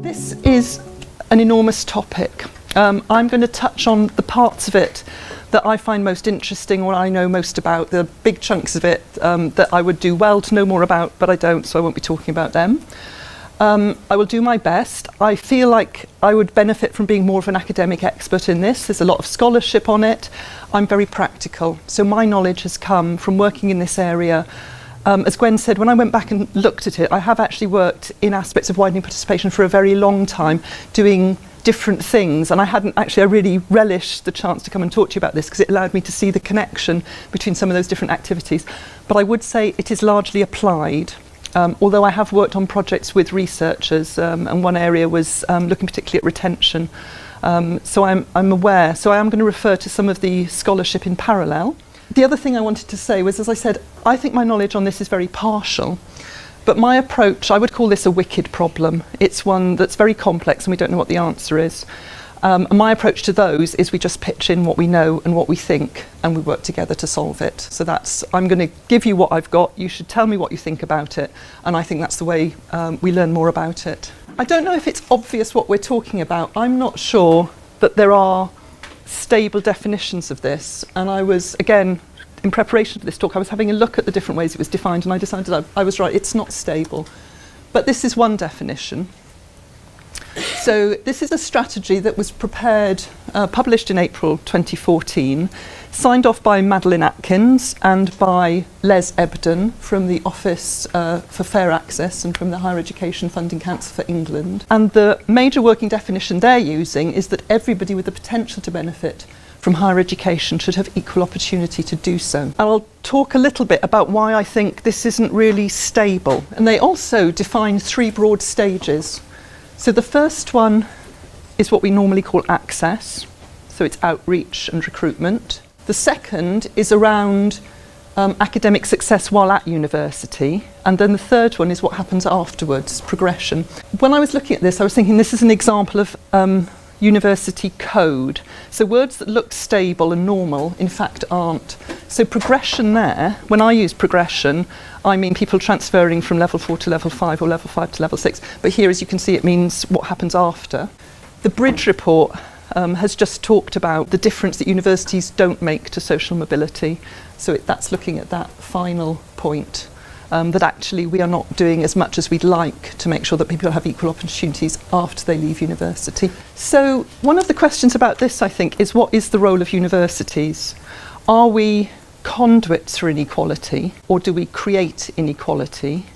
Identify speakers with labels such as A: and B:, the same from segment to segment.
A: This is an enormous topic. I'm going to touch on the parts of it that I find most interesting or I know most about, the big chunks of it that I would do well to know more about, but I don't, so I won't be talking about them. I will do my best. I feel like I would benefit from being more of an academic expert in this. There's a lot of scholarship on it. I'm very practical. So my knowledge has come from working in this area. As Gwen said, when I went back and looked at it, I have actually worked in aspects of widening participation for a very long time, doing different things, and I really relished the chance to come and talk to you about this because it allowed me to see the connection between some of those different activities. But I would say it is largely applied, although I have worked on projects with researchers, and one area was looking particularly at retention. So I'm aware, so I am going to refer to some of the scholarship in parallel. The other thing I wanted to say was, as I said, I think my knowledge on this is very partial. But my approach, I would call this a wicked problem. It's one that's very complex and we don't know what the answer is. And my approach to those is we just pitch in what we know and what we think and we work together to solve it. So I'm going to give you what I've got, you should tell me what you think about it, and I think that's the way we learn more about it. I don't know if it's obvious what we're talking about. I'm not sure that there are stable definitions of this, and I was, again, in preparation for this talk, I was having a look at the different ways it was defined and I decided I was right, it's not stable. But this is one definition. So this is a strategy that was prepared, published in April 2014, signed off by Madeline Atkins and by Les Ebden from the Office for Fair Access and from the Higher Education Funding Council for England. And the major working definition they're using is that everybody with the potential to benefit from higher education should have equal opportunity to do so. I'll talk a little bit about why I think this isn't really stable. And they also define three broad stages. So the first one is what we normally call access. So it's outreach and recruitment. The second is around academic success while at university. And then the third one is what happens afterwards, progression. When I was looking at this, I was thinking this is an example of university code. So words that look stable and normal, in fact, aren't. So progression there, when I use progression, I mean people transferring from level 4 to level 5 or level 5 to level 6. But here, as you can see, it means what happens after. The Bridge report has just talked about the difference that universities don't make to social mobility. So that's looking at that final point. That actually we are not doing as much as we'd like to make sure that people have equal opportunities after they leave university. So one of the questions about this, I think, is what is the role of universities? Are we conduits for inequality, or do we create inequality,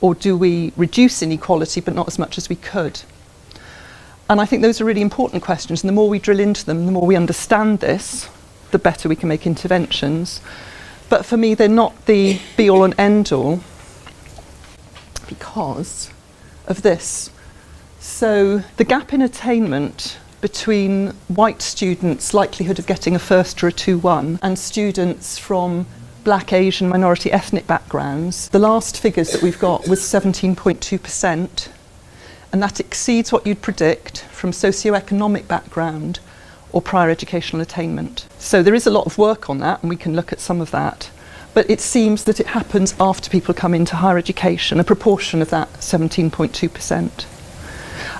A: or do we reduce inequality but not as much as we could? And I think those are really important questions, and the more we drill into them, the more we understand this, the better we can make interventions. But for me, they're not the be-all and end-all because of this. So the gap in attainment between white students' likelihood of getting a first or a 2-1 and students from Black, Asian, minority ethnic backgrounds, the last figures that we've got was 17.2%, and that exceeds what you'd predict from socioeconomic background or prior educational attainment. So there is a lot of work on that, and we can look at some of that. But it seems that it happens after people come into higher education, a proportion of that 17.2%.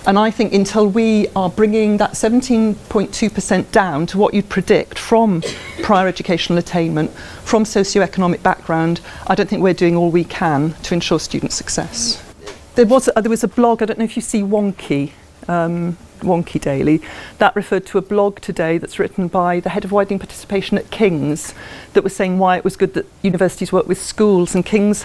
A: And I think until we are bringing that 17.2% down to what you'd predict from prior educational attainment, from socioeconomic background, I don't think we're doing all we can to ensure student success. There was a blog, I don't know if you see Wonky Daily, that referred to a blog today that's written by the head of widening participation at King's that was saying why it was good that universities work with schools, and King's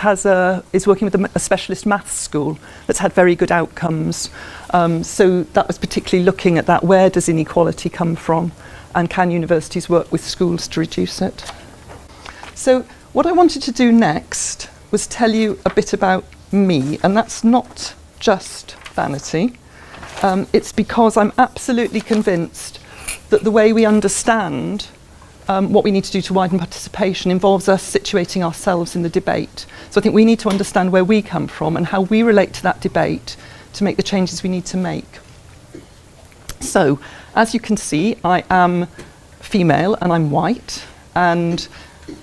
A: is working with a specialist maths school that's had very good outcomes. So that was particularly looking at that, where does inequality come from, and can universities work with schools to reduce it? So what I wanted to do next was tell you a bit about me, and that's not just vanity. It's because I'm absolutely convinced that the way we understand what we need to do to widen participation involves us situating ourselves in the debate. So I think we need to understand where we come from and how we relate to that debate to make the changes we need to make. So, as you can see, I am female and I'm white, and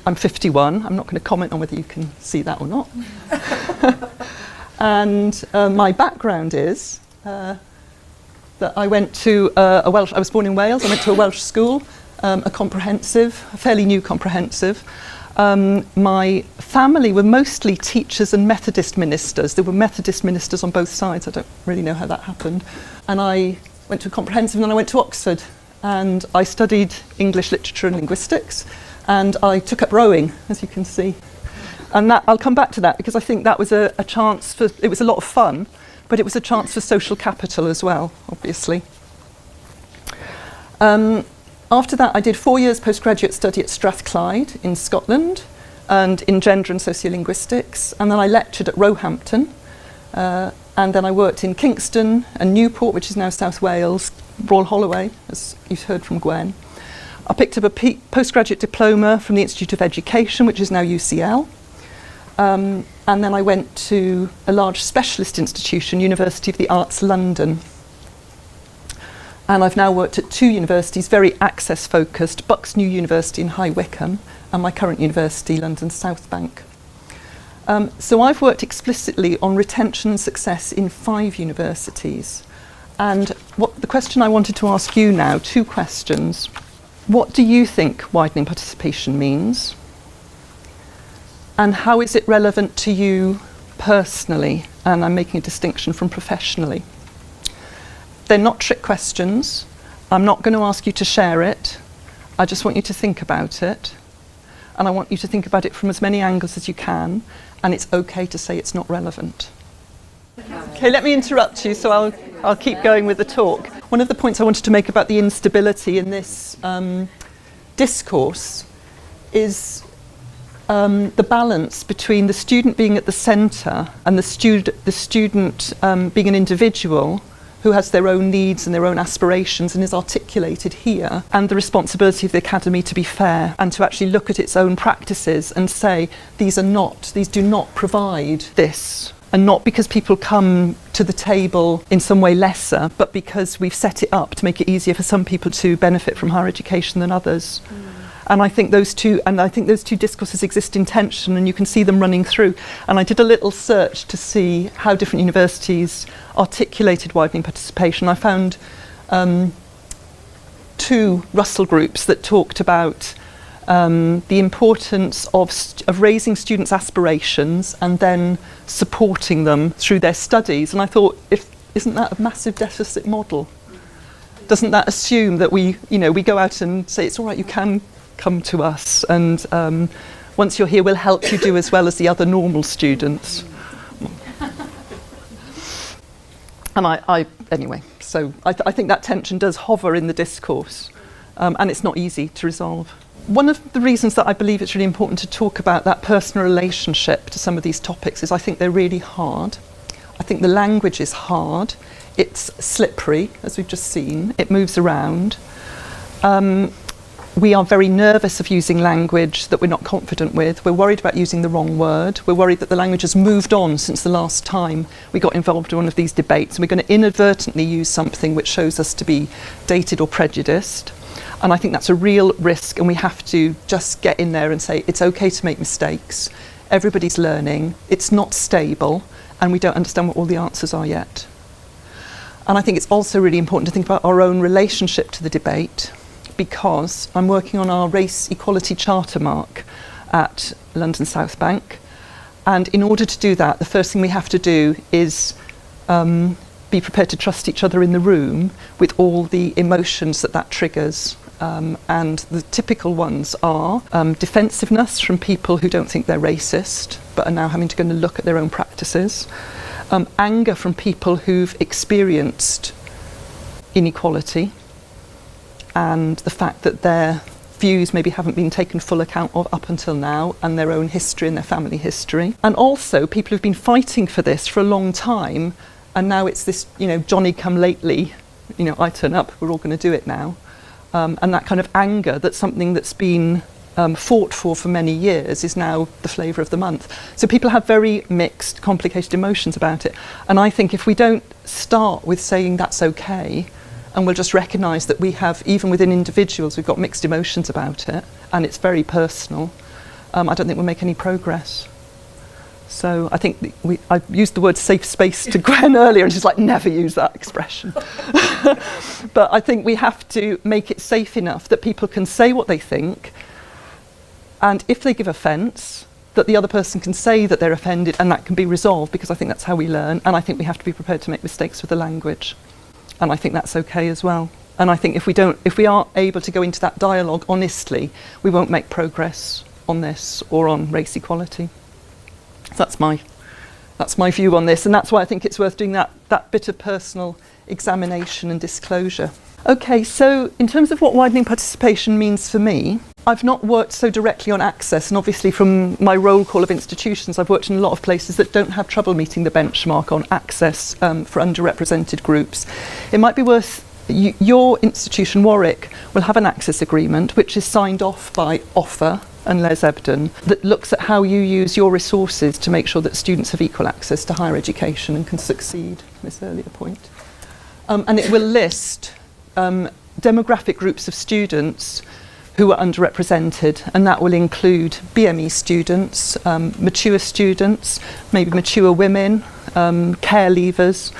A: I'm 51. I'm not going to comment on whether you can see that or not. And my background is that I went to I was born in Wales, I went to a Welsh school, a fairly new comprehensive. My family were mostly teachers and Methodist ministers. There were Methodist ministers on both sides. I don't really know how that happened. And I went to a comprehensive and then I went to Oxford and I studied English literature and linguistics and I took up rowing, as you can see. And that, I'll come back to that because I think that was a chance for, it was a lot of fun, but it was a chance for social capital as well, obviously. After that, I did 4 years postgraduate study at Strathclyde in Scotland and in gender and sociolinguistics. And then I lectured at Roehampton. And then I worked in Kingston and Newport, which is now South Wales, Royal Holloway, as you've heard from Gwen. I picked up a postgraduate diploma from the Institute of Education, which is now UCL. And then I went to a large specialist institution, University of the Arts London. And I've now worked at 2 universities, very access-focused, Bucks New University in High Wycombe and my current university, London South Bank. So I've worked explicitly on retention and success in 5 universities. And the question I wanted to ask you now, 2 questions. What do you think widening participation means? And how is it relevant to you personally? And I'm making a distinction from professionally. They're not trick questions. I'm not going to ask you to share it. I just want you to think about it. And I want you to think about it from as many angles as you can. And it's okay to say it's not relevant. Okay, let me interrupt you, so I'll keep going with the talk. One of the points I wanted to make about the instability in this discourse is the balance between the student being at the centre and the student being an individual who has their own needs and their own aspirations and is articulated here, and the responsibility of the academy to be fair and to actually look at its own practices and say these do not provide this, and not because people come to the table in some way lesser, but because we've set it up to make it easier for some people to benefit from higher education than others. And I think those two discourses exist in tension, and you can see them running through. And I did a little search to see how different universities articulated widening participation. I found 2 Russell groups that talked about the importance of raising students' aspirations and then supporting them through their studies. And I thought, isn't that a massive deficit model? Doesn't that assume that we go out and say, it's all right, you can come to us, and once you're here we'll help you do as well as the other normal students. And anyway, so I think that tension does hover in the discourse, and it's not easy to resolve. One of the reasons that I believe it's really important to talk about that personal relationship to some of these topics is I think they're really hard. I think the language is hard. It's slippery, as we've just seen. It moves around. We are very nervous of using language that we're not confident with. We're worried about using the wrong word. We're worried that the language has moved on since the last time we got involved in one of these debates. And we're going to inadvertently use something which shows us to be dated or prejudiced. And I think that's a real risk, and we have to just get in there and say it's okay to make mistakes. Everybody's learning. It's not stable, and we don't understand what all the answers are yet. And I think it's also really important to think about our own relationship to the debate, because I'm working on our race equality charter mark at London South Bank. And in order to do that, the first thing we have to do is be prepared to trust each other in the room with all the emotions that triggers. And the typical ones are defensiveness from people who don't think they're racist, but are now having to go and look at their own practices. Anger from people who've experienced inequality, and the fact that their views maybe haven't been taken full account of up until now, and their own history and their family history. And also people who've been fighting for this for a long time, and now it's this, Johnny come lately, I turn up, we're all going to do it now. And that kind of anger that something that's been fought for many years is now the flavour of the month. So people have very mixed, complicated emotions about it. And I think if we don't start with saying that's okay, and we'll just recognise that we have, even within individuals, we've got mixed emotions about it, and it's very personal, I don't think we'll make any progress. So I think I used the word safe space to Gwen earlier, and she's like, never use that expression. But I think we have to make it safe enough that people can say what they think, and if they give offence, that the other person can say that they're offended, and that can be resolved, because I think that's how we learn, and I think we have to be prepared to make mistakes with the language. And I think that's okay as well. And I think if we aren't able to go into that dialogue honestly, we won't make progress on this or on race equality. So that's my view on this, and that's why I think it's worth doing that bit of personal examination and disclosure. Okay, so in terms of what widening participation means for me, I've not worked so directly on access, and obviously from my roll call of institutions, I've worked in a lot of places that don't have trouble meeting the benchmark on access for underrepresented groups. It might be worth, your institution, Warwick, will have an access agreement which is signed off by Offer and Les Ebden, that looks at how you use your resources to make sure that students have equal access to higher education and can succeed, this earlier point. And it will list demographic groups of students who are underrepresented, and that will include BME students, mature students, maybe mature women, care leavers,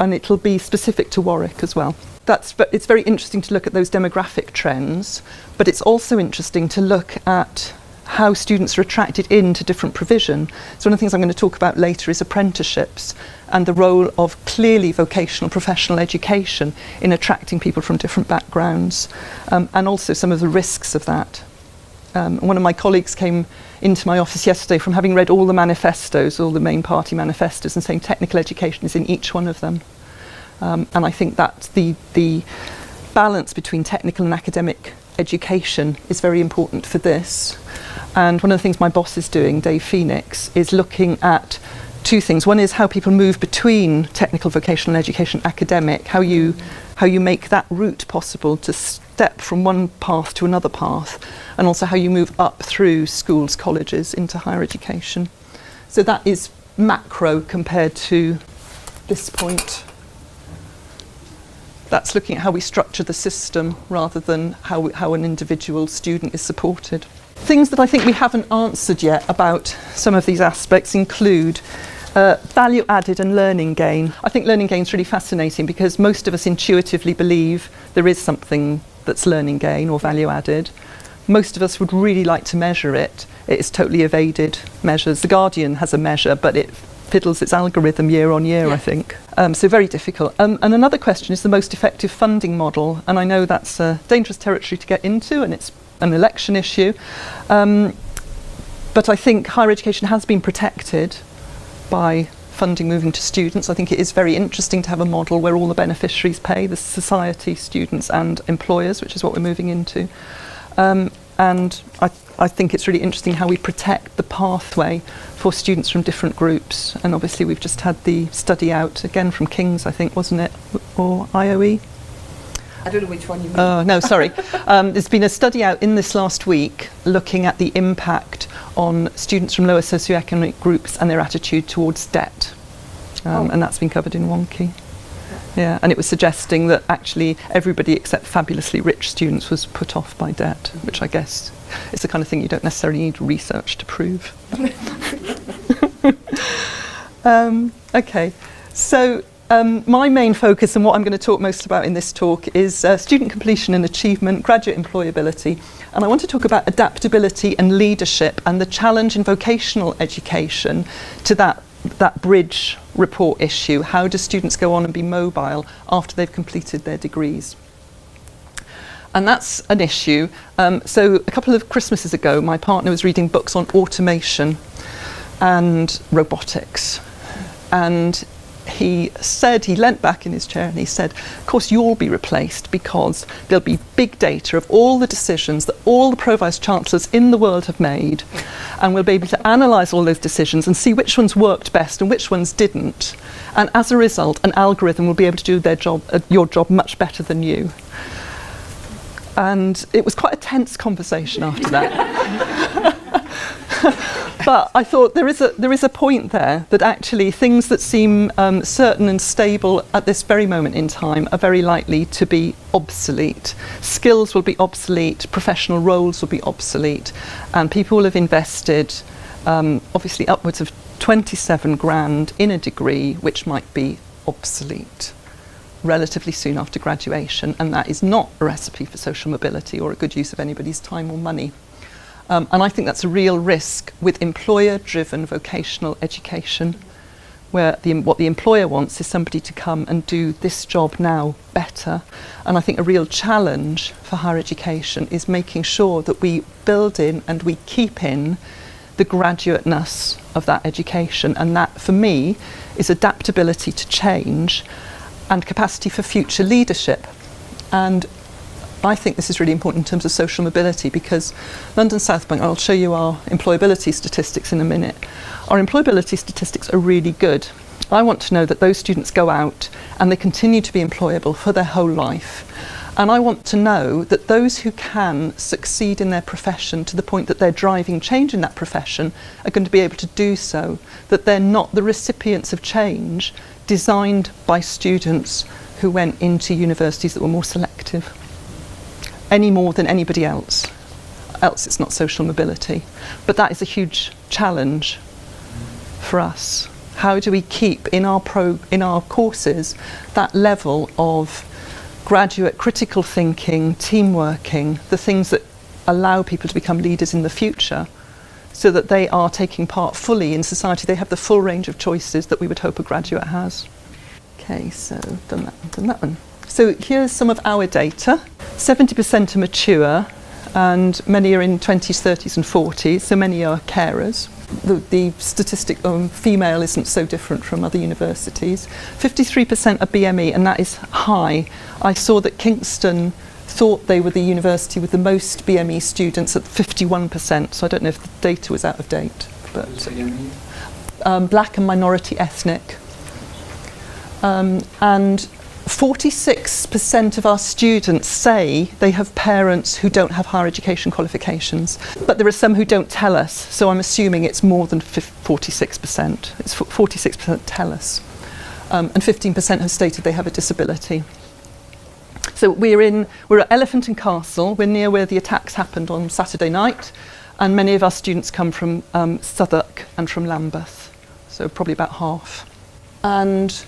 A: and it'll be specific to Warwick as well. It's very interesting to look at those demographic trends, but it's also interesting to look at how students are attracted into different provision. So one of the things I'm going to talk about later is apprenticeships and the role of clearly vocational professional education in attracting people from different backgrounds, and also some of the risks of that. One of my colleagues came into my office yesterday from having read all the manifestos, all the main party manifestos, and saying technical education is in each one of them. And I think that the balance between technical and academic education is very important for this. And one of the things my boss is doing, Dave Phoenix, is looking at two things. One is how people move between technical vocational education and academic, how you make that route possible to step from one path to another path, and also how you move up through schools, colleges into higher education. So that is macro compared to this point. That's looking at how we structure the system rather than how an individual student is supported. Things that I think we haven't answered yet about some of these aspects include value added and learning gain. I think learning gain is really fascinating because most of us intuitively believe there is something that's learning gain or value added. Most of us would really like to measure it. It is totally evaded measures. The Guardian has a measure, but it fiddles its algorithm year on year, I think. So very difficult. And another question is the most effective funding model. And I know that's a dangerous territory to get into, and it's an election issue. But I think higher education has been protected by funding moving to students. I think it is very interesting to have a model where all the beneficiaries pay, the society, students and employers, which is what we're moving into. And I think it's really interesting how we protect the pathway for students from different groups. And obviously we've just had the study out, again from King's, I think, wasn't it? Or IOE?
B: I don't know which one you mean.
A: Oh, no, sorry. There's been a study out in this last week looking at the impact on students from lower socioeconomic groups and their attitude towards debt. And that's been covered in Wonky. Yeah, and it was suggesting that actually everybody except fabulously rich students was put off by debt, which I guess is the kind of thing you don't necessarily need research to prove. Okay, so my main focus and what I'm going to talk most about in this talk is student completion and achievement, graduate employability, and I want to talk about adaptability and leadership and the challenge in vocational education to that bridge report issue. How do students go on and be mobile after they've completed their degrees? And that's an issue. So a couple of Christmases ago, my partner was reading books on automation and robotics. And he leant back in his chair and he said, of course you'll be replaced because there'll be big data of all the decisions that all the pro-vice chancellors in the world have made, and we'll be able to analyse all those decisions and see which ones worked best and which ones didn't, and as a result an algorithm will be able to do their job, your job much better than you. And it was quite a tense conversation after that. But I thought there is a point there that actually things that seem certain and stable at this very moment in time are very likely to be obsolete. Skills will be obsolete, professional roles will be obsolete, and people will have invested obviously upwards of 27 grand in a degree which might be obsolete relatively soon after graduation, and that is not a recipe for social mobility or a good use of anybody's time or money. And I think that's a real risk with employer-driven vocational education, where what the employer wants is somebody to come and do this job now better. And I think a real challenge for higher education is making sure that we build in and we keep in the graduateness of that education. And that, for me, is adaptability to change and capacity for future leadership. And I think this is really important in terms of social mobility, because London South Bank, I'll show you our employability statistics in a minute. Our employability statistics are really good. I want to know that those students go out and they continue to be employable for their whole life. And I want to know that those who can succeed in their profession to the point that they're driving change in that profession are going to be able to do so, that they're not the recipients of change designed by students who went into universities that were more selective, any more than anybody else. Else it's not social mobility. But that is a huge challenge for us. How do we keep in our courses that level of graduate critical thinking, team working, the things that allow people to become leaders in the future, so that they are taking part fully in society. They have the full range of choices that we would hope a graduate has. Okay, so done that one. So here's some of our data. 70% are mature, and many are in 20s, 30s and 40s, so many are carers. The statistic on female isn't so different from other universities. 53% are BME, and that is high. I saw that Kingston thought they were the university with the most BME students at 51%, so I don't know if the data was out of date. But black and minority ethnic. And 46% of our students say they have parents who don't have higher education qualifications, but there are some who don't tell us, so I'm assuming it's more than 46%. It's 46% tell us, and 15% have stated they have a disability. So we're at Elephant and Castle. We're near where the attacks happened on Saturday night, and many of our students come from Southwark and from Lambeth, so probably about half. And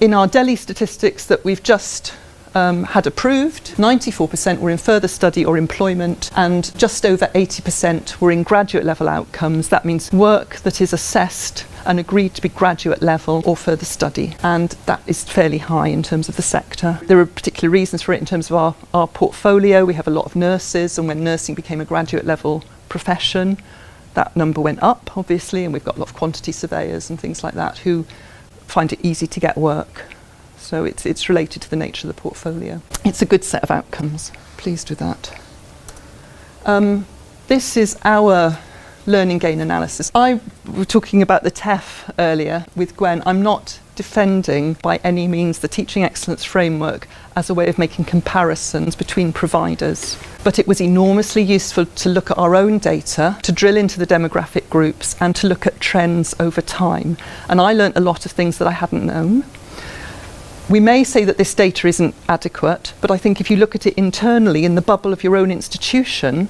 A: in our Delhi statistics that we've just had approved, 94% were in further study or employment, and just over 80% were in graduate level outcomes. That means work that is assessed and agreed to be graduate level or further study, and that is fairly high in terms of the sector. There are particular reasons for it in terms of our portfolio. We have a lot of nurses, and when nursing became a graduate level profession, that number went up obviously, and we've got a lot of quantity surveyors and things like that who find it easy to get work. So it's related to the nature of the portfolio. It's a good set of outcomes. Pleased with that. This is our learning gain analysis. I was talking about the TEF earlier with Gwen. I'm not defending by any means the teaching excellence framework as a way of making comparisons between providers, but it was enormously useful to look at our own data, to drill into the demographic groups and to look at trends over time. And I learnt a lot of things that I hadn't known. We may say that this data isn't adequate, but I think if you look at it internally in the bubble of your own institution,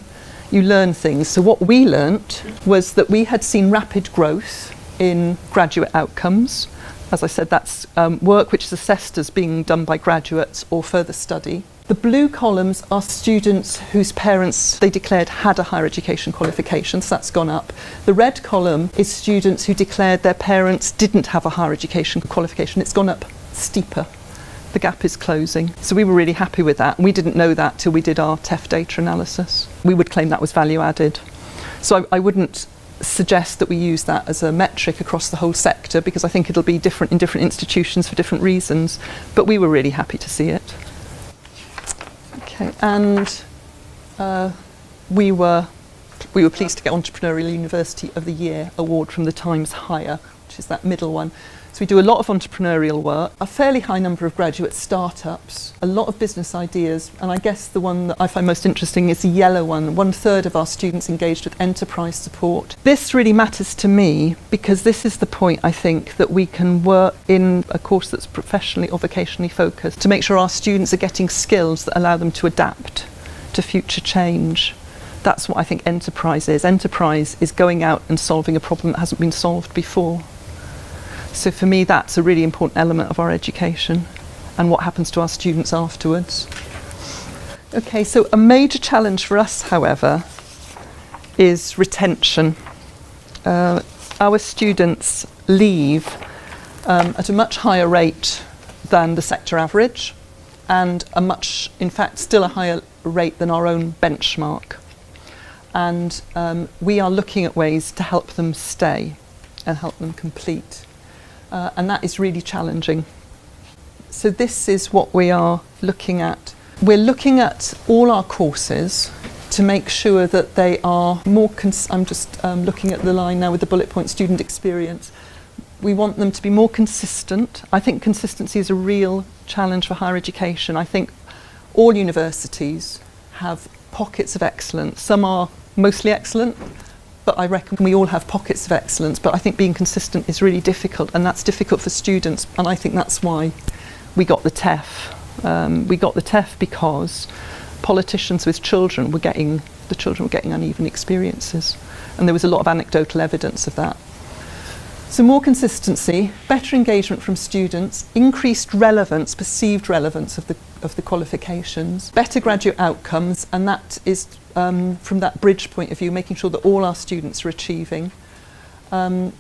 A: you learn things. So what we learnt was that we had seen rapid growth in graduate outcomes. As I said, that's work which is assessed as being done by graduates or further study. The blue columns are students whose parents they declared had a higher education qualification, so that's gone up. The red column is students who declared their parents didn't have a higher education qualification. It's gone up steeper. The gap is closing. So we were really happy with that. We didn't know that till we did our TEF data analysis. We would claim that was value added. So I wouldn't suggest that we use that as a metric across the whole sector, because I think it'll be different in different institutions for different reasons. But we were really happy to see it. Okay, and we were pleased to get Entrepreneurial University of the Year award from the Times Higher, which is that middle one. So we do a lot of entrepreneurial work, a fairly high number of graduate startups, a lot of business ideas, and I guess the one that I find most interesting is the yellow one. 1/3 of our students engaged with enterprise support. This really matters to me because this is the point, I think, that we can work in a course that's professionally or vocationally focused to make sure our students are getting skills that allow them to adapt to future change. That's what I think enterprise is. Enterprise is going out and solving a problem that hasn't been solved before. So for me, that's a really important element of our education and what happens to our students afterwards. Okay, so a major challenge for us, however, is retention. Our students leave at a much higher rate than the sector average, and in fact, still a higher rate than our own benchmark. And we are looking at ways to help them stay and help them complete. And that is really challenging. So this is what we are looking at. We're looking at all our courses to make sure that they are more, I'm just looking at the line now with the bullet point student experience. We want them to be more consistent. I think consistency is a real challenge for higher education. I think all universities have pockets of excellence. Some are mostly excellent, but I reckon we all have pockets of excellence. But I think being consistent is really difficult, and that's difficult for students. And I think that's why we got the TEF. We got the TEF because politicians with children were getting uneven experiences, and there was a lot of anecdotal evidence of that. So more consistency, better engagement from students, increased relevance, perceived relevance of the qualifications, better graduate outcomes, and that is from that bridge point of view, making sure that all our students are achieving. And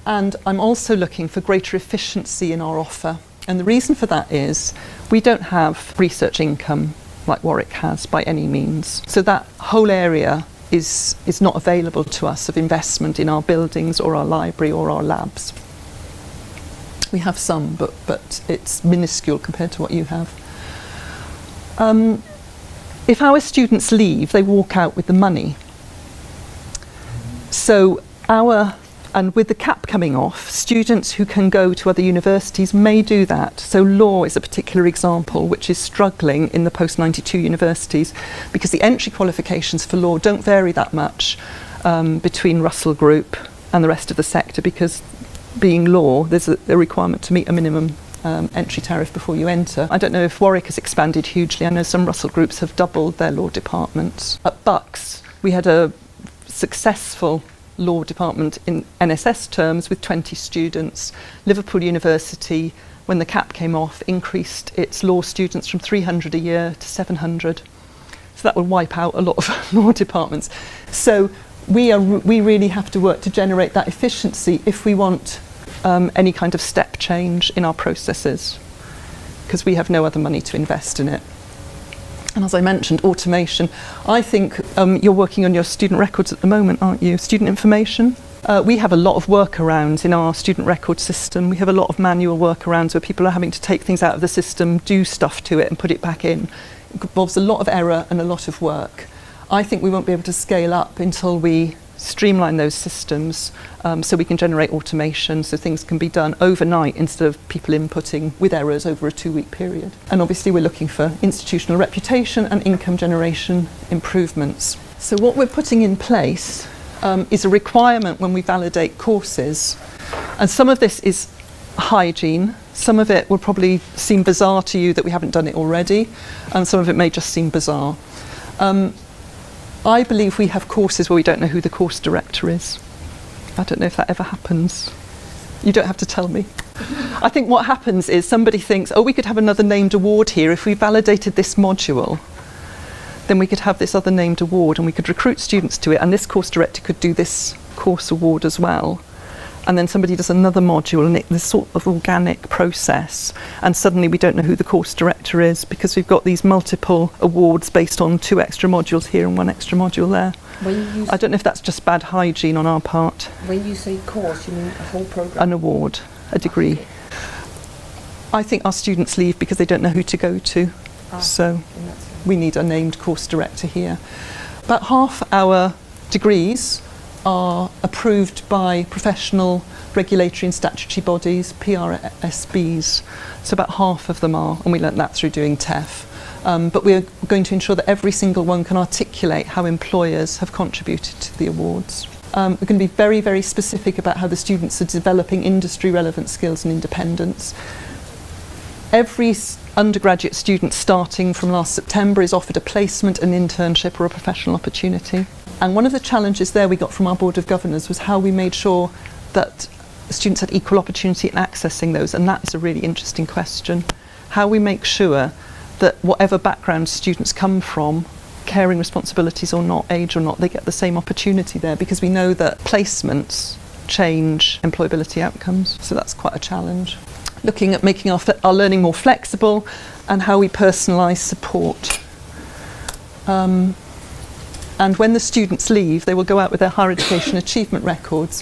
A: I'm also looking for greater efficiency in our offer. And the reason for that is we don't have research income like Warwick has by any means. So that whole area is not available to us of investment in our buildings or our library or our labs. We have some, but it's minuscule compared to what you have. If our students leave, they walk out with the money. So and with the cap coming off, students who can go to other universities may do that. So law is a particular example which is struggling in the post-92 universities because the entry qualifications for law don't vary that much between Russell Group and the rest of the sector, because being law, there's a requirement to meet a minimum entry tariff before you enter. I don't know if Warwick has expanded hugely. I know some Russell Groups have doubled their law departments. At Bucks, we had a successful law department in NSS terms with 20 students. Liverpool University, when the cap came off, increased its law students from 300 a year to 700. So that will wipe out a lot of law departments. So we really have to work to generate that efficiency if we want any kind of step change in our processes, because we have no other money to invest in it. And as I mentioned, automation. I think you're working on your student records at the moment, aren't you? Student information. We have a lot of workarounds in our student record system. We have a lot of manual workarounds where people are having to take things out of the system, do stuff to it and put it back in. It involves a lot of error and a lot of work. I think we won't be able to scale up until we streamline those systems so we can generate automation so things can be done overnight instead of people inputting with errors over a 2-week period. And obviously we're looking for institutional reputation and income generation improvements. So what we're putting in place is a requirement when we validate courses, and some of this is hygiene. Some of it will probably seem bizarre to you that we haven't done it already, and some of it may just seem bizarre. I believe we have courses where we don't know who the course director is. I don't know if that ever happens. You don't have to tell me. I think what happens is somebody thinks, oh, we could have another named award here. If we validated this module, then we could have this other named award and we could recruit students to it, and this course director could do this course award as well. And then somebody does another module, and this sort of organic process, and suddenly we don't know who the course director is because we've got these multiple awards based on 2 extra modules here and 1 extra module there. I don't know if that's just bad hygiene on our part.
B: When you say course, you mean a whole programme?
A: An award, a degree. Okay. I think our students leave because they don't know who to go to. So we need a named course director here. About half our degrees are approved by professional regulatory and statutory bodies, PRSBs. So about half of them are, and we learnt that through doing TEF. But we're going to ensure that every single one can articulate how employers have contributed to the awards. We're going to be very, very specific about how the students are developing industry relevant skills and independence. every undergraduate student starting from last September is offered a placement, an internship or a professional opportunity. And one of the challenges there we got from our Board of Governors was how we made sure that students had equal opportunity in accessing those, and that is a really interesting question. How we make sure that whatever background students come from, caring responsibilities or not, age or not, they get the same opportunity there, because we know that placements change employability outcomes, so that's quite a challenge. Looking at making our learning more flexible and how we personalise support. And when the students leave, they will go out with their higher education achievement records,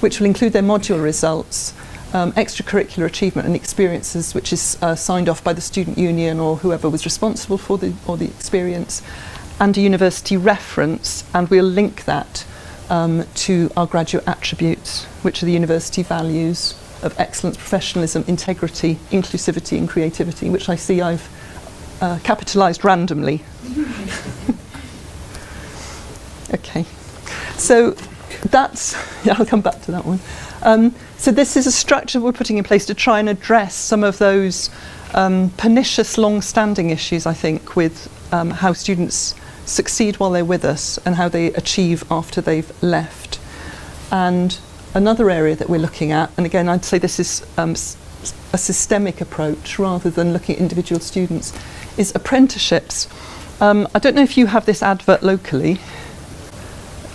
A: which will include their module results, extracurricular achievement and experiences, which is signed off by the student union or whoever was responsible for the experience, and a university reference, and we'll link that to our graduate attributes, which are the university values of excellence, professionalism, integrity, inclusivity and creativity, which I see I've capitalised randomly. Okay, so that's, yeah, I'll come back to that one. So this is a structure we're putting in place to try and address some of those pernicious long-standing issues, I think, with how students succeed while they're with us and how they achieve after they've left. And another area that we're looking at, and again I'd say this is a systemic approach rather than looking at individual students, is apprenticeships. I don't know if you have this advert locally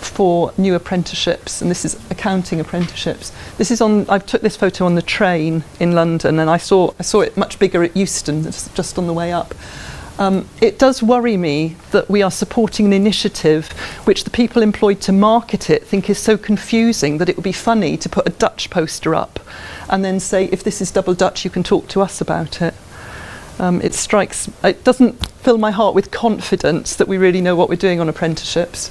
A: for new apprenticeships, and this is accounting apprenticeships. This is on, I took this photo on the train in London, and I saw it much bigger at Euston, just on the way up. It does worry me that we are supporting an initiative which the people employed to market it think is so confusing that it would be funny to put a Dutch poster up and then say, if this is double Dutch, you can talk to us about it. It doesn't fill my heart with confidence that we really know what we're doing on apprenticeships.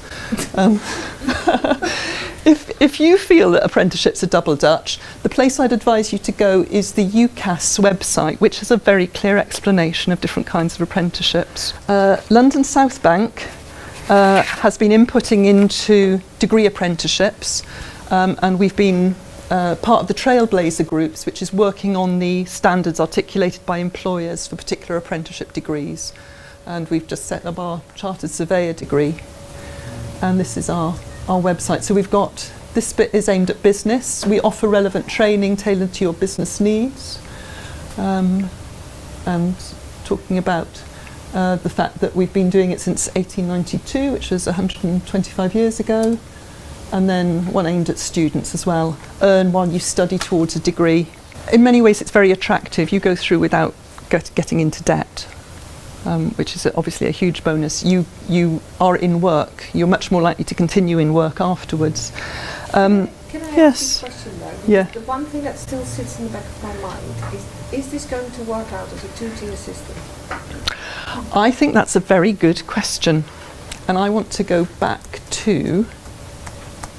A: If you feel that apprenticeships are double Dutch, the place I'd advise you to go is the UCAS website, which has a very clear explanation of different kinds of apprenticeships. London South Bank has been inputting into degree apprenticeships, and we've been part of the Trailblazer groups, which is working on the standards articulated by employers for particular apprenticeship degrees. And we've just set up our Chartered Surveyor degree, and this is our website. So we've got, this bit is aimed at business. We offer relevant training tailored to your business needs, and talking about the fact that we've been doing it since 1892, which was 125 years ago, and then one aimed at students as well. Earn while you study towards a degree. In many ways it's very attractive. You go through without getting into debt. Which is obviously a huge bonus. You are in work. You're much more likely to continue in work afterwards.
B: Can I
A: yes.
B: ask you a question though?
A: Yeah.
B: The one thing that still sits in the back of my mind is this going to work out as a two-tier system?
A: I think that's a very good question. And I want to go back to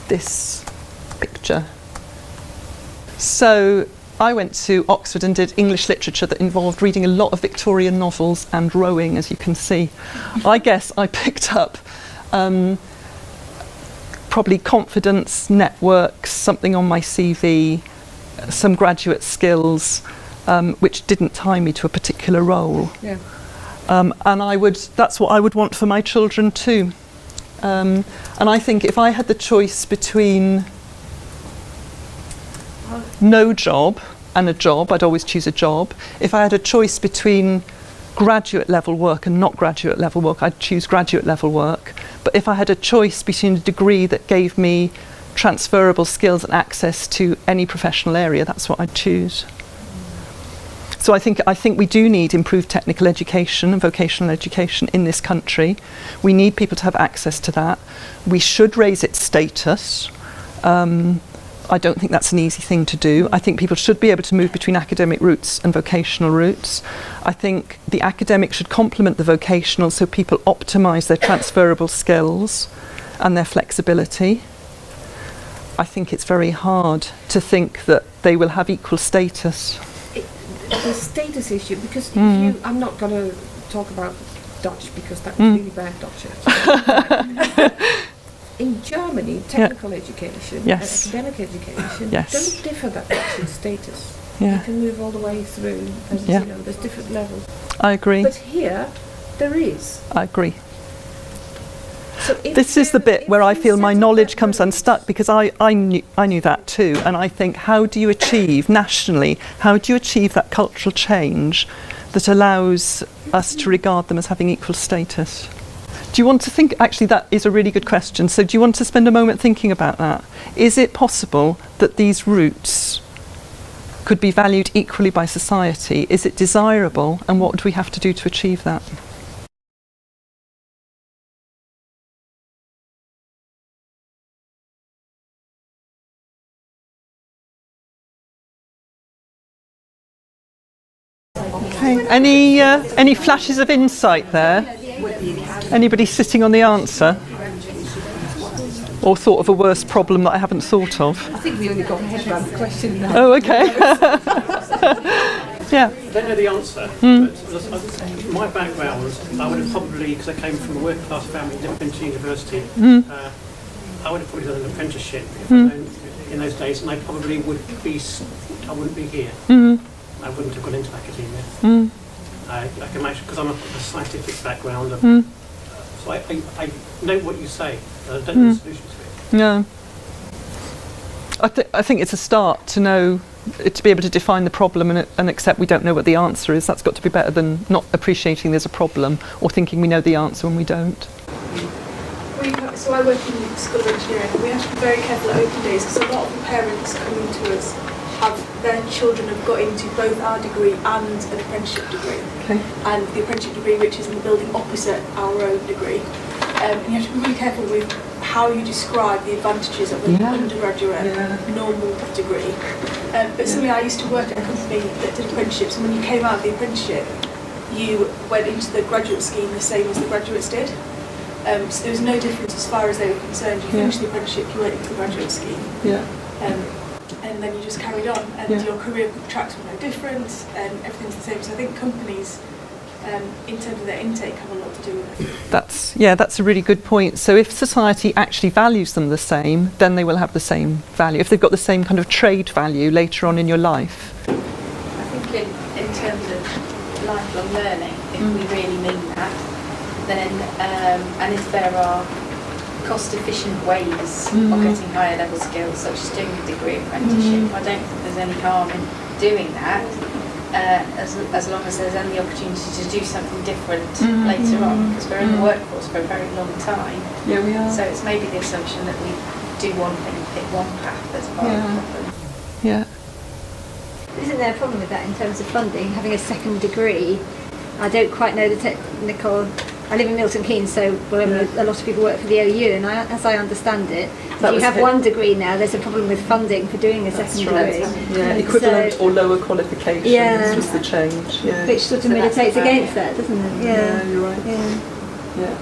A: this picture. So I went to Oxford and did English literature that involved reading a lot of Victorian novels and rowing, as you can see. I guess I picked up probably confidence, networks, something on my CV, some graduate skills, which didn't tie me to a particular role.
B: Yeah.
A: And that's what I would want for my children too. And I think if I had the choice between no job and a job, I'd always choose a job. If I had a choice between graduate level work and not graduate level work, I'd choose graduate level work. But if I had a choice between a degree that gave me transferable skills and access to any professional area, that's what I'd choose. So I think we do need improved technical education and vocational education in this country. We need people to have access to that. We should raise its status. I don't think that's an easy thing to do. I think people should be able to move between academic routes and vocational routes. I think the academic should complement the vocational so people optimise their transferable skills and their flexibility. I think it's very hard to think that they will have equal status.
B: The status issue, because if I'm not going to talk about Dutch because that's really bad Dutch. In Germany, technical education and academic education don't differ that much in status.
A: Yeah.
B: You can move all the way through, and
A: Yeah.
B: you know, there's different levels.
A: I agree.
B: But here, there is.
A: I agree.
B: So if
A: This is the
B: there-
A: bit where
B: if
A: I
B: you
A: feel my
B: set up
A: knowledge
B: that
A: comes
B: route-
A: unstuck, because I knew that too, and I think, how do you achieve nationally, how do you achieve that cultural change that allows us to regard them as having equal status? Do you want to think, actually that is a really good question, so do you want to spend a moment thinking about that? Is it possible that these routes could be valued equally by society? Is it desirable, and what would we have to do to achieve that? Okay. Any flashes of insight there? Anybody sitting on the answer? Or thought of a worse problem that I haven't thought of?
B: I think we only got ahead around the question now.
A: Oh, okay. Yeah.
C: I don't know the answer, but my background, I would have probably, because I came from a working class family, never been to university, I would have probably done an apprenticeship if I'd known in those days, and I probably I wouldn't be here. I wouldn't have gone into academia. I can imagine, because I'm a scientific background, so I know what you say, I don't know the solution to it.
A: No. I think it's a start to know, to be able to define the problem and accept we don't know what the answer is. That's got to be better than not appreciating there's a problem or thinking we know the answer when we don't.
D: So I work in school of engineering, and we have to be very careful at open days because a lot of the parents coming to us their children have got into both our degree and an apprenticeship degree.
A: Okay.
D: And the apprenticeship degree, which is in the building opposite our own degree. And you have to be really careful with how you describe the advantages of an undergraduate normal degree. But similarly, I used to work at a company that did apprenticeships, and when you came out of the apprenticeship, you went into the graduate scheme the same as the graduates did. So there was no difference as far as they were concerned. You finished the apprenticeship, you went into the graduate scheme. And then you just carried on, and your career tracks were no different, and everything's the same. So I think companies, in terms of their intake, have a lot to do with it.
A: That's a really good point. So if society actually values them the same, then they will have the same value. If they've got the same kind of trade value later on in your life.
E: I think in terms of lifelong learning, if we really mean that, then and if there are cost-efficient ways of getting higher level skills, such as doing a degree apprenticeship, I don't think there's any harm in doing that, as long as there's then the opportunity to do something different later on, because we're in the workforce for a very long time.
A: Yeah, we are.
E: So it's maybe the assumption that we do one thing, pick one path as part of the problem.
A: Yeah.
F: Isn't there a problem with that in terms of funding, having a second degree? I don't quite know the technical. I live in Milton Keynes, so a lot of people work for the OU, and as I understand it, if you have one degree now, there's a problem with funding for doing a second degree.
A: Yeah, equivalent or lower qualifications was the change. Yeah.
F: Which sort of militates against that, doesn't it?
A: Yeah, you're right. Yeah.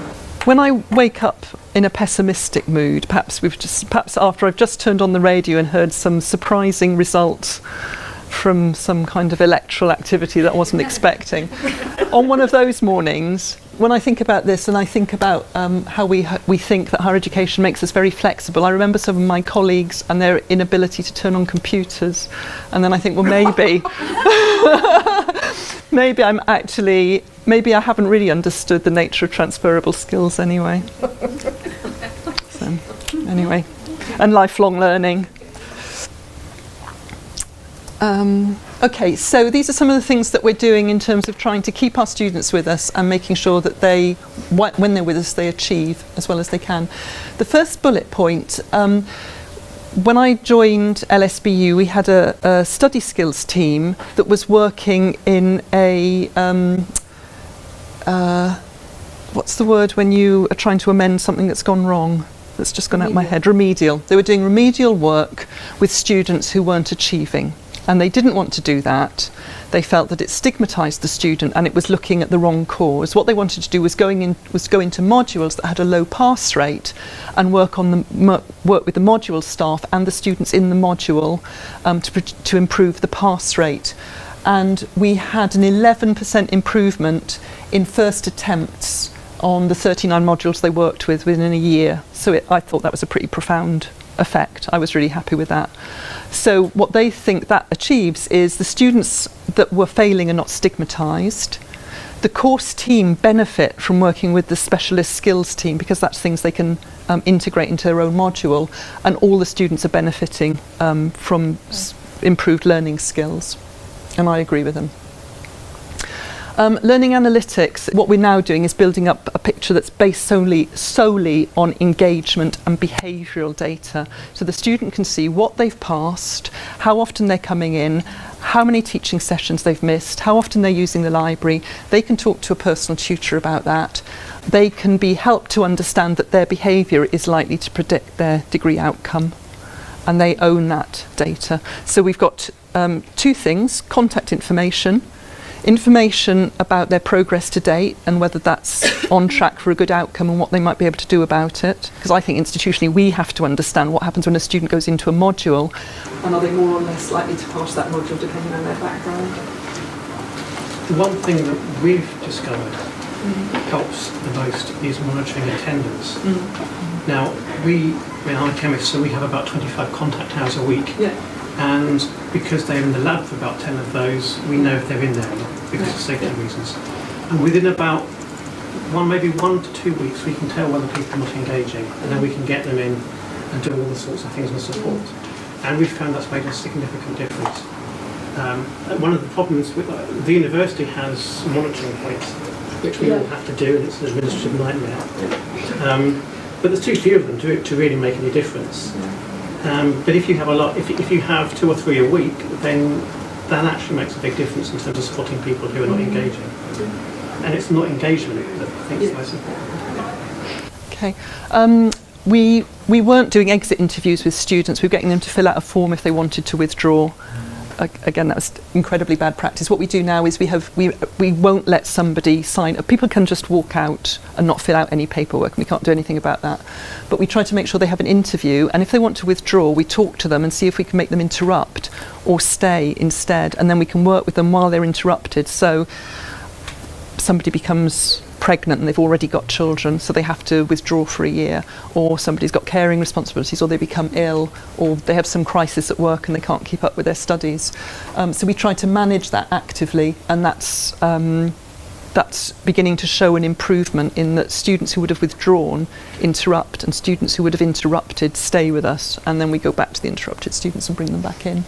A: When I wake up in a pessimistic mood, perhaps after I've just turned on the radio and heard some surprising results from some kind of electoral activity that I wasn't expecting. On one of those mornings, when I think about this and I think about how we think that higher education makes us very flexible, I remember some of my colleagues and their inability to turn on computers, and then I think, well, maybe I haven't really understood the nature of transferable skills anyway. So, anyway, and lifelong learning. Okay, so these are some of the things that we're doing in terms of trying to keep our students with us and making sure that when they're with us, they achieve as well as they can. The first bullet point, when I joined LSBU, we had a study skills team that was working in a, what's the word when you are trying to amend something that's gone wrong? That's just gone out of my head. Remedial. They were doing remedial work with students who weren't achieving. And they didn't want to do that. They felt that it stigmatised the student and it was looking at the wrong cause. What they wanted to do was go into modules that had a low pass rate and work with the module staff and the students in the module to improve the pass rate. And we had an 11% improvement in first attempts on the 39 modules they worked with within a year. So I thought that was a pretty profound effect. I was really happy with that. So what they think that achieves is the students that were failing are not stigmatised. The course team benefit from working with the specialist skills team because that's things they can integrate into their own module, and all the students are benefiting from improved learning skills. And I agree with them. Learning analytics, what we're now doing is building up a picture that's based solely on engagement and behavioural data. So the student can see what they've passed, how often they're coming in, how many teaching sessions they've missed, how often they're using the library. They can talk to a personal tutor about that. They can be helped to understand that their behaviour is likely to predict their degree outcome, and they own that data. So we've got two things: contact information about their progress to date and whether that's on track for a good outcome and what they might be able to do about it. Because I think institutionally we have to understand what happens when a student goes into a module, and are they more or less likely to pass that module depending on their background.
C: The one thing that we've discovered helps the most is monitoring attendance. Now, we're chemists, so we have about 25 contact hours a week.
A: Yeah.
C: And because they're in the lab for about 10 of those, we know if they're in there or not, because of safety reasons. And within about maybe 1 to 2 weeks, we can tell whether people are not engaging, and then we can get them in and do all the sorts of things and support. And we've found that's made a significant difference. One of the problems with the university has monitoring points, which we all have to do, and it's an administrative nightmare. But there's too few of them to really make any difference. But if you have if you have 2 or 3 a week, then that actually makes a big difference in terms of spotting people who are not engaging. And it's not engagement that I think is the most important.
A: Okay. We weren't doing exit interviews with students. We were getting them to fill out a form if they wanted to withdraw. Again, that was incredibly bad practice. What we do now is we won't let somebody sign. People can just walk out and not fill out any paperwork. We can't do anything about that. But we try to make sure they have an interview, and if they want to withdraw, we talk to them and see if we can make them interrupt or stay instead, and then we can work with them while they're interrupted. So somebody becomes pregnant and they've already got children, so they have to withdraw for a year, or somebody's got caring responsibilities, or they become ill, or they have some crisis at work and they can't keep up with their studies. So we try to manage that actively, and that's beginning to show an improvement in that students who would have withdrawn interrupt, and students who would have interrupted stay with us, and then we go back to the interrupted students and bring them back in.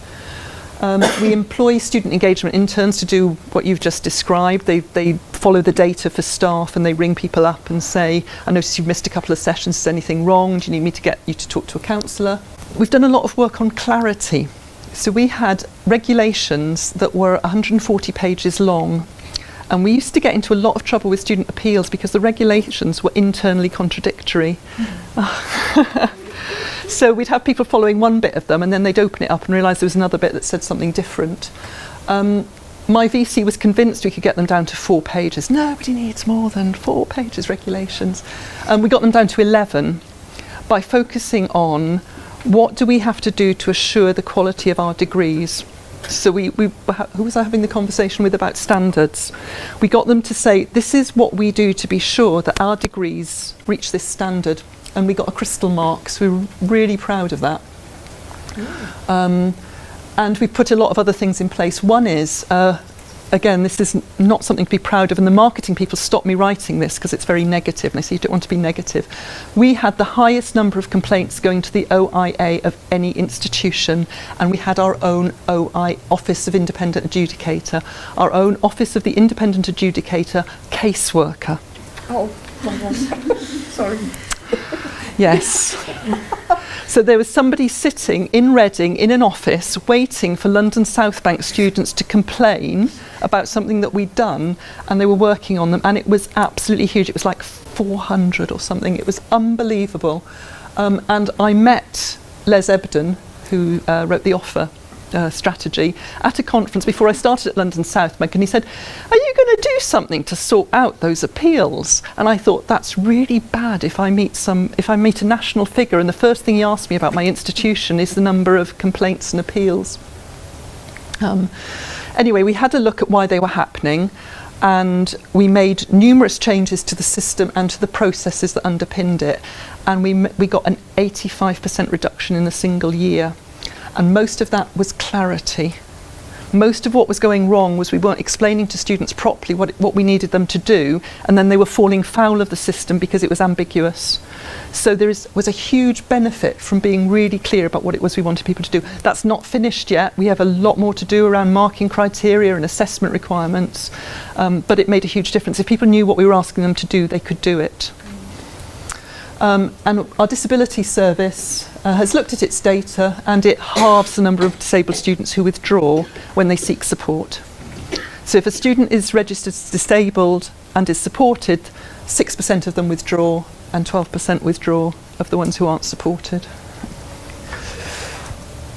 A: We employ student engagement interns to do what you've just described. They follow the data for staff, and they ring people up and say, I noticed you've missed a couple of sessions, is anything wrong? Do you need me to get you to talk to a counsellor? We've done a lot of work on clarity. So we had regulations that were 140 pages long, and we used to get into a lot of trouble with student appeals because the regulations were internally contradictory. So we'd have people following one bit of them, and then they'd open it up and realise there was another bit that said something different. My VC was convinced we could get them down to 4 pages. Nobody needs more than 4 pages regulations. We got them down to 11 by focusing on what do we have to do to assure the quality of our degrees. So who was I having the conversation with about standards? We got them to say, this is what we do to be sure that our degrees reach this standard. And we got a crystal mark, so we were really proud of that. And we put a lot of other things in place. One is, again, this is not something to be proud of, and the marketing people stopped me writing this because it's very negative, and I say you don't want to be negative. We had the highest number of complaints going to the OIA of any institution, and we had our own Office of Independent Adjudicator, our own Office of the Independent Adjudicator caseworker.
B: Oh, my gosh. Sorry.
A: Yes. So there was somebody sitting in Reading in an office waiting for London South Bank students to complain about something that we'd done, and they were working on them, and it was absolutely huge. It was like 400 or something. It was unbelievable. And I met Les Ebden, who wrote the offer strategy, at a conference before I started at London South Bank, and he said, are you going to do something to sort out those appeals? And I thought, that's really bad if I meet a national figure and the first thing he asked me about my institution is the number of complaints and appeals. Anyway, we had a look at why they were happening. And we made numerous changes to the system and to the processes that underpinned it. And we got an 85% reduction in a single year. And most of that was clarity. Most of what was going wrong was we weren't explaining to students properly what we needed them to do, and then they were falling foul of the system because it was ambiguous. So there was a huge benefit from being really clear about what it was we wanted people to do. That's not finished yet. We have a lot more to do around marking criteria and assessment requirements, but it made a huge difference. If people knew what we were asking them to do, they could do it. And our disability service has looked at its data, and it halves the number of disabled students who withdraw when they seek support. So if a student is registered as disabled and is supported, 6% of them withdraw and 12% withdraw of the ones who aren't supported.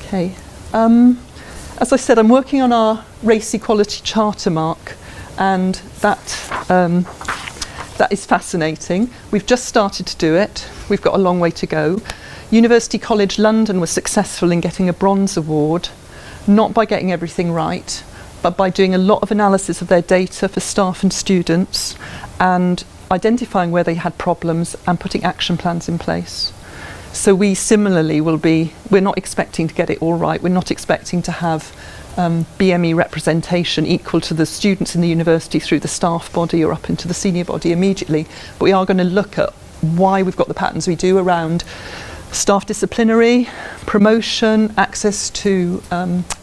A: Okay. As I said, I'm working on our race equality charter mark, and that is fascinating. We've just started to do it. We've got a long way to go. University College London was successful in getting a bronze award, not by getting everything right, but by doing a lot of analysis of their data for staff and students and identifying where they had problems and putting action plans in place. So we similarly we're not expecting to get it all right. We're not expecting to have BME representation equal to the students in the university through the staff body or up into the senior body immediately. But we are going to look at why we've got the patterns we do around staff disciplinary, promotion, access to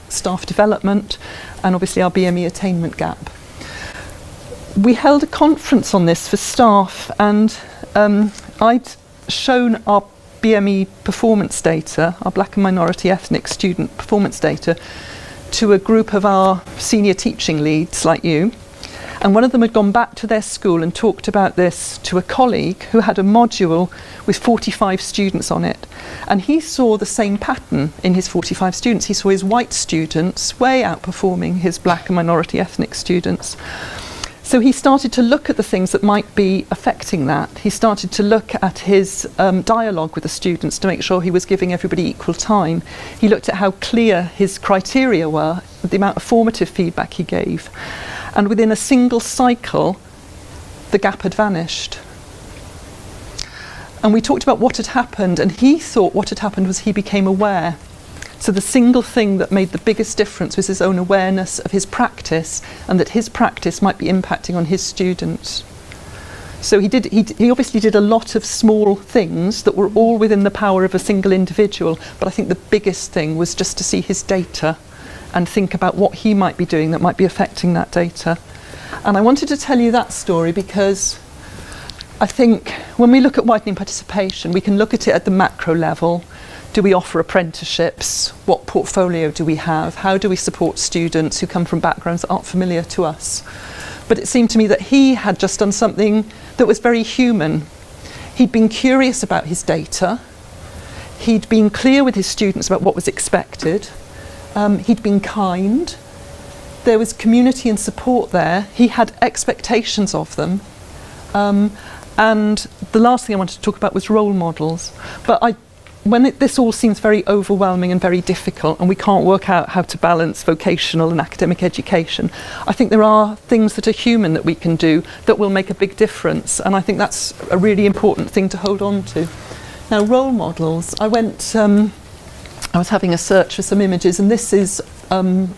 A: staff development, and obviously our BME attainment gap. We held a conference on this for staff, and I'd shown our BME performance data, our black and minority ethnic student performance data, to a group of our senior teaching leads like you. And one of them had gone back to their school and talked about this to a colleague who had a module with 45 students on it. And he saw the same pattern in his 45 students. He saw his white students way outperforming his black and minority ethnic students. So he started to look at the things that might be affecting that. He started to look at his dialogue with the students to make sure he was giving everybody equal time. He looked at how clear his criteria were, the amount of formative feedback he gave. And within a single cycle, the gap had vanished. And we talked about what had happened, and he thought what had happened was he became aware. So the single thing that made the biggest difference was his own awareness of his practice, and that his practice might be impacting on his students. So he obviously did a lot of small things that were all within the power of a single individual, but I think the biggest thing was just to see his data and think about what he might be doing that might be affecting that data. And I wanted to tell you that story because I think when we look at widening participation, we can look at it at the macro level. Do we offer apprenticeships? What portfolio do we have? How do we support students who come from backgrounds that aren't familiar to us? But it seemed to me that he had just done something that was very human. He'd been curious about his data. He'd been clear with his students about what was expected. He'd been kind. There was community and support there. He had expectations of them. And the last thing I wanted to talk about was role models. But this all seems very overwhelming and very difficult, and we can't work out how to balance vocational and academic education, I think there are things that are human that we can do that will make a big difference, and I think that's a really important thing to hold on to. Now, role models. I was having a search for some images, and this is on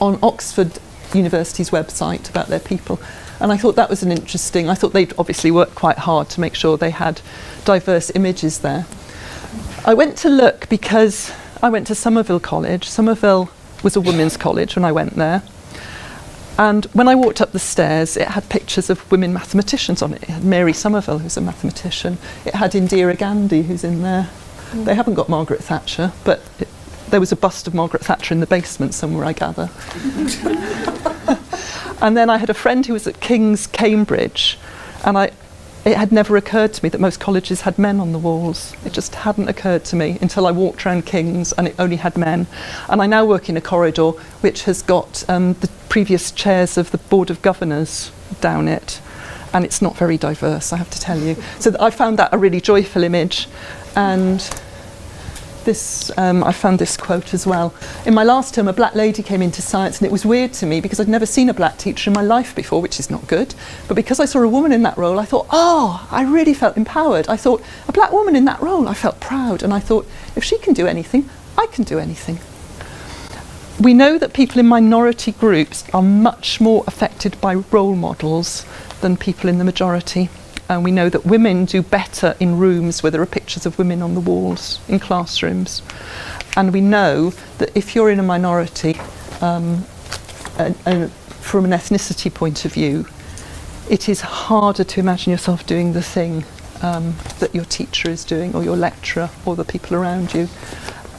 A: Oxford University's website about their people. And I thought that was I thought they'd obviously worked quite hard to make sure they had diverse images there. I went to look because I went to Somerville College. Somerville was a women's college when I went there. And when I walked up the stairs, it had pictures of women mathematicians on it. It had Mary Somerville, who's a mathematician. It had Indira Gandhi, who's in there. They haven't got Margaret Thatcher, but there was a bust of Margaret Thatcher in the basement somewhere, I gather. And then I had a friend who was at King's Cambridge, and it had never occurred to me that most colleges had men on the walls. It just hadn't occurred to me until I walked around King's and it only had men. And I now work in a corridor which has got the previous chairs of the Board of Governors down it, and it's not very diverse, I have to tell you. So I found that a really joyful image. And I found this quote as well. In my last term, a black lady came into science, and it was weird to me because I'd never seen a black teacher in my life before, which is not good. But because I saw a woman in that role, I thought, I really felt empowered. I thought, a black woman in that role, I felt proud. And I thought, if she can do anything, I can do anything. We know that people in minority groups are much more affected by role models than people in the majority. And we know that women do better in rooms where there are pictures of women on the walls, in classrooms. And we know that if you're in a minority, and from an ethnicity point of view, it is harder to imagine yourself doing the thing that your teacher is doing, or your lecturer, or the people around you.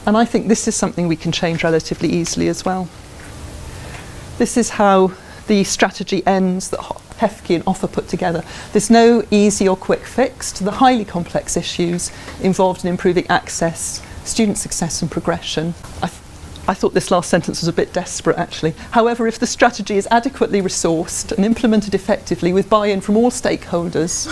A: And I think this is something we can change relatively easily as well. This is how the strategy ends that Hefke and Offer put together. There's no easy or quick fix to the highly complex issues involved in improving access, student success and progression. I thought this last sentence was a bit desperate, actually. However, if the strategy is adequately resourced and implemented effectively with buy-in from all stakeholders,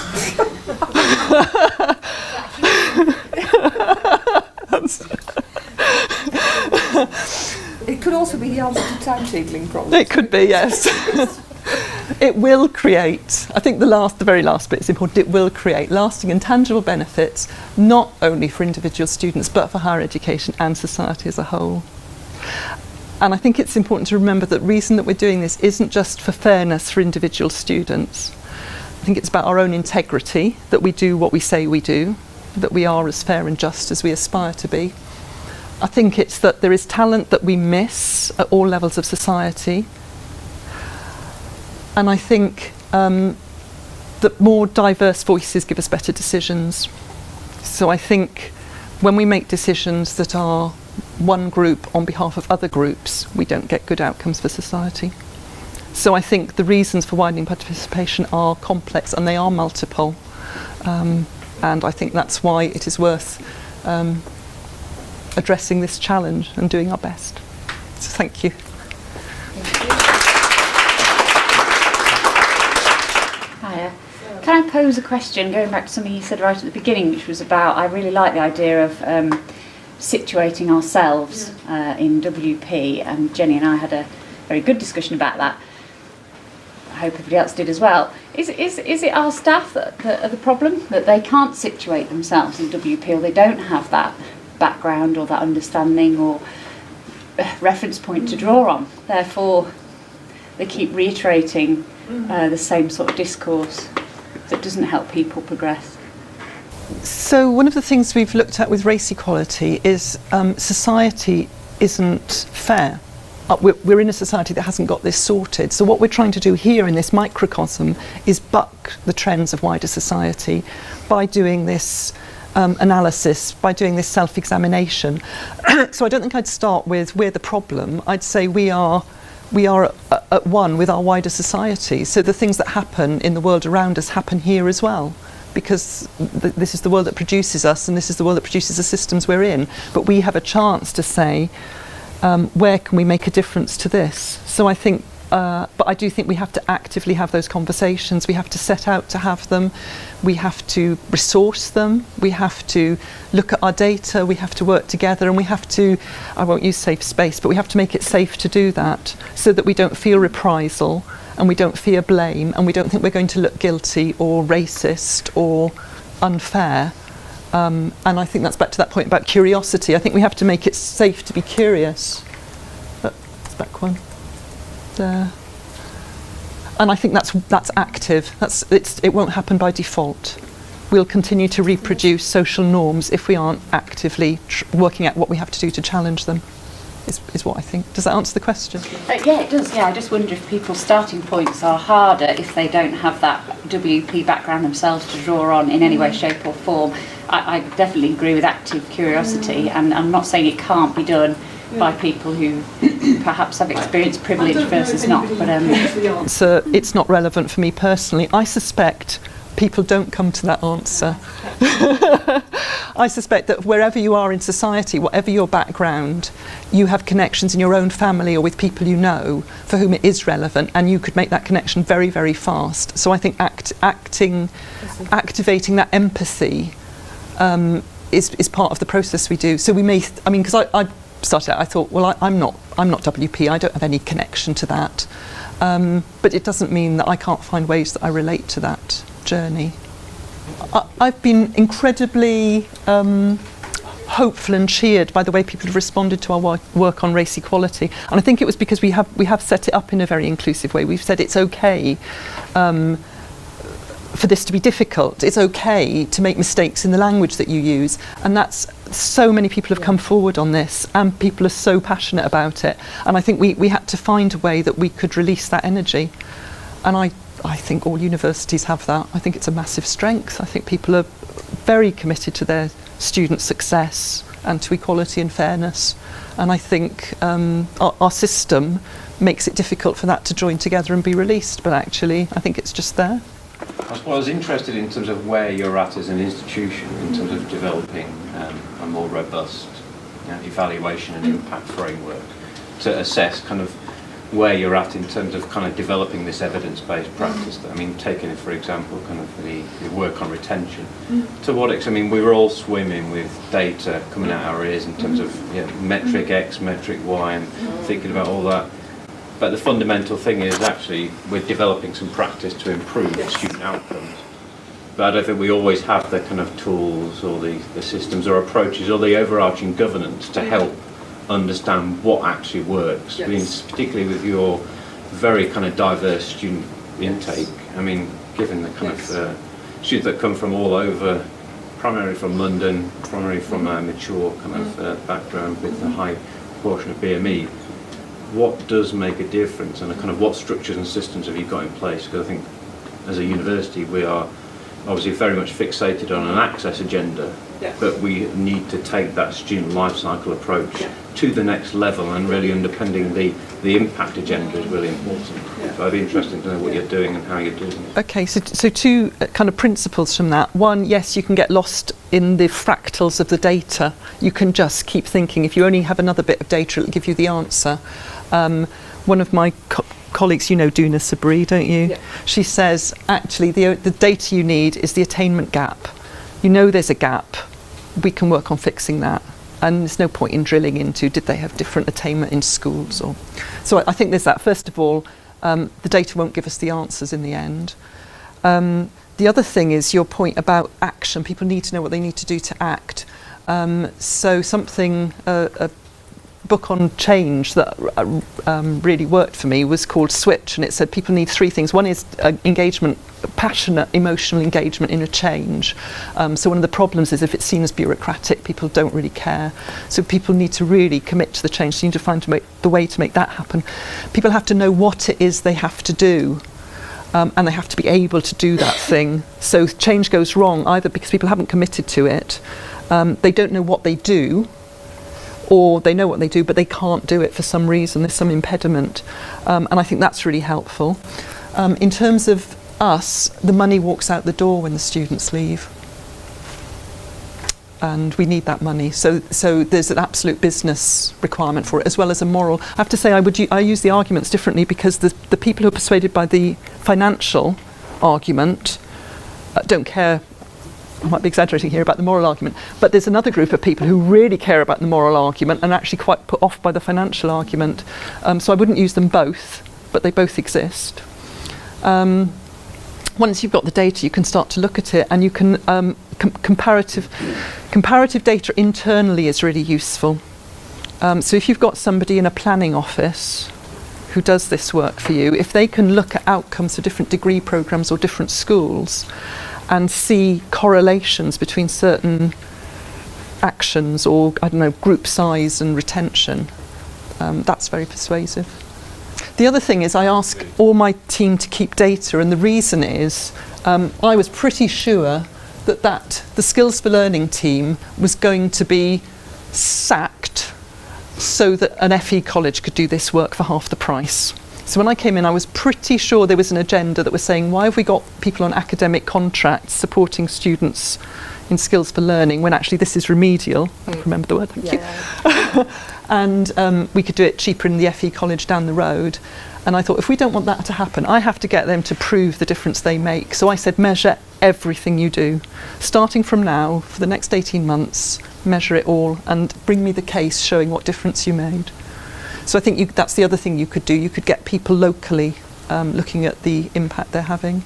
B: It could also be the answer to timetabling problems.
A: it could be, yes. It will create, I think the very last bit is important, it will create lasting and tangible benefits, not only for individual students, but for higher education and society as a whole. And I think it's important to remember that the reason that we're doing this isn't just for fairness for individual students. I think it's about our own integrity, that we do what we say we do, that we are as fair and just as we aspire to be. I think it's that there is talent that we miss at all levels of society. And I think that more diverse voices give us better decisions. So I think when we make decisions that are one group on behalf of other groups, we don't get good outcomes for society. So I think the reasons for widening participation are complex and they are multiple. And I think that's why it is worth addressing this challenge and doing our best. So thank you.
G: Hiya. Can I pose a question, going back to something you said right at the beginning, which was about, I really like the idea of situating ourselves in WP, and Jenny and I had a very good discussion about that. I hope everybody else did as well. Is it our staff that are the problem, that they can't situate themselves in WP, or they don't have that background or that understanding or reference point to draw on? Therefore, they keep reiterating the same sort of discourse that doesn't help people progress.
A: So one of the things we've looked at with race equality is society isn't fair. We're in a society that hasn't got this sorted. So what we're trying to do here in this microcosm is buck the trends of wider society by doing this analysis, by doing this self-examination. So I don't think I'd start with we're the problem. I'd say we are at one with our wider society. So the things that happen in the world around us happen here as well, because this is the world that produces us and this is the world that produces the systems we're in. But we have a chance to say, where can we make a difference to this? So I think, but I do think we have to actively have those conversations. We have to set out to have them. We have to resource them. We have to look at our data. We have to work together, and we have to, I won't use safe space, but we have to make it safe to do that so that we don't feel reprisal and we don't fear blame and we don't think we're going to look guilty or racist or unfair. And I think that's back to that point about curiosity. I think we have to make it safe to be curious. It's back one. There. And I think that's active. It won't happen by default. We'll continue to reproduce social norms if we aren't actively working out what we have to do to challenge them, is what I think. Does that answer the question?
G: Yeah, it does. Yeah, I just wonder if people's starting points are harder if they don't have that WP background themselves to draw on in any way, shape or form. I definitely agree with active curiosity, and I'm not saying it can't be done by people who perhaps have experienced privilege versus not. But
A: so it's not relevant for me personally. I suspect people don't come to that answer. I suspect that wherever you are in society, whatever your background, you have connections in your own family or with people you know for whom it is relevant, and you could make that connection very, very fast. So I think activating that empathy is part of the process we do. So we may, because I started out, I thought, well, I'm not WP, I don't have any connection to that. But it doesn't mean that I can't find ways that I relate to that journey. I've been incredibly hopeful and cheered by the way people have responded to our work on race equality, and I think it was because we have set it up in a very inclusive way. We've said it's okay for this to be difficult. It's okay to make mistakes in the language that you use, and that's so many people have come forward on this, and people are so passionate about it. And I think we had to find a way that we could release that energy, and I think all universities have that. I think it's a massive strength. I think people are very committed to their student success and to equality and fairness, and I think our system makes it difficult for that to join together and be released, but actually I think it's just there.
H: I was interested in terms of where you're at as an institution in terms of developing a more robust evaluation and impact framework to assess kind of where you're at in terms of kind of developing this evidence-based practice. I mean, taking for example kind of the work on retention. To what extent, I mean, we were all swimming with data coming out our ears in terms of metric X, metric Y, and thinking about all that. But the fundamental thing is actually we're developing some practice to improve student outcomes. But I don't think we always have the kind of tools or the systems or approaches or the overarching governance to help understand what actually works. I mean, particularly with your very kind of diverse student intake. I mean, given the kind of students that come from all over, primarily from London, primarily from a mature kind of background with a high proportion of BME. What does make a difference, and kind of what structures and systems have you got in place? Because I think as a university we are obviously very much fixated on an access agenda, but we need to take that student life cycle approach to the next level, and really underpinning the impact agenda is really important. So I'd be interested to know what you're doing and how you're doing it.
A: Okay, so two kind of principles from that. One, yes, you can get lost in the fractals of the data. You can just keep thinking, if you only have another bit of data, it'll give you the answer. One of my colleagues, you know Duna Sabri, don't you? Yeah. She says, actually, the data you need is the attainment gap. You know there's a gap. We can work on fixing that. And there's no point in drilling into, did they have different attainment in schools? So I think there's that. First of all, the data won't give us the answers in the end. The other thing is your point about action. People need to know what they need to do to act. So something, a book on change that really worked for me was called Switch, and it said people need three things. One is engagement, passionate emotional engagement in a change. So one of the problems is if it's seen as bureaucratic, people don't really care. So people need to really commit to the change. So you need to find the way to make that happen. People have to know what it is they have to do. And they have to be able to do that thing. So change goes wrong either because people haven't committed to it, they don't know what they do, or they know what they do but they can't do it for some reason, there's some impediment. And I think that's really helpful. In terms of us, the money walks out the door when the students leave. And we need that money. So there's an absolute business requirement for it, as well as a moral. I have to say I use the arguments differently, because the people who are persuaded by the financial argument don't care. I might be exaggerating here about the moral argument, but there's another group of people who really care about the moral argument and actually quite put off by the financial argument. So I wouldn't use them both, but they both exist. Once you've got the data, you can start to look at it, and you can comparative data internally is really useful. So if you've got somebody in a planning office who does this work for you, if they can look at outcomes for different degree programs or different schools and see correlations between certain actions or, I don't know, group size and retention, that's very persuasive. The other thing is I ask all my team to keep data, and the reason is I was pretty sure that the Skills for Learning team was going to be sacked so that an FE college could do this work for half the price. So when I came in, I was pretty sure there was an agenda that was saying, why have we got people on academic contracts supporting students in skills for learning when actually this is remedial. I can remember the word, thank you. And we could do it cheaper in the FE college down the road. And I thought, if we don't want that to happen, I have to get them to prove the difference they make. So I said, measure everything you do. Starting from now, for the next 18 months, measure it all and bring me the case showing what difference you made. So I think that's the other thing you could do. You could get people locally looking at the impact they're having.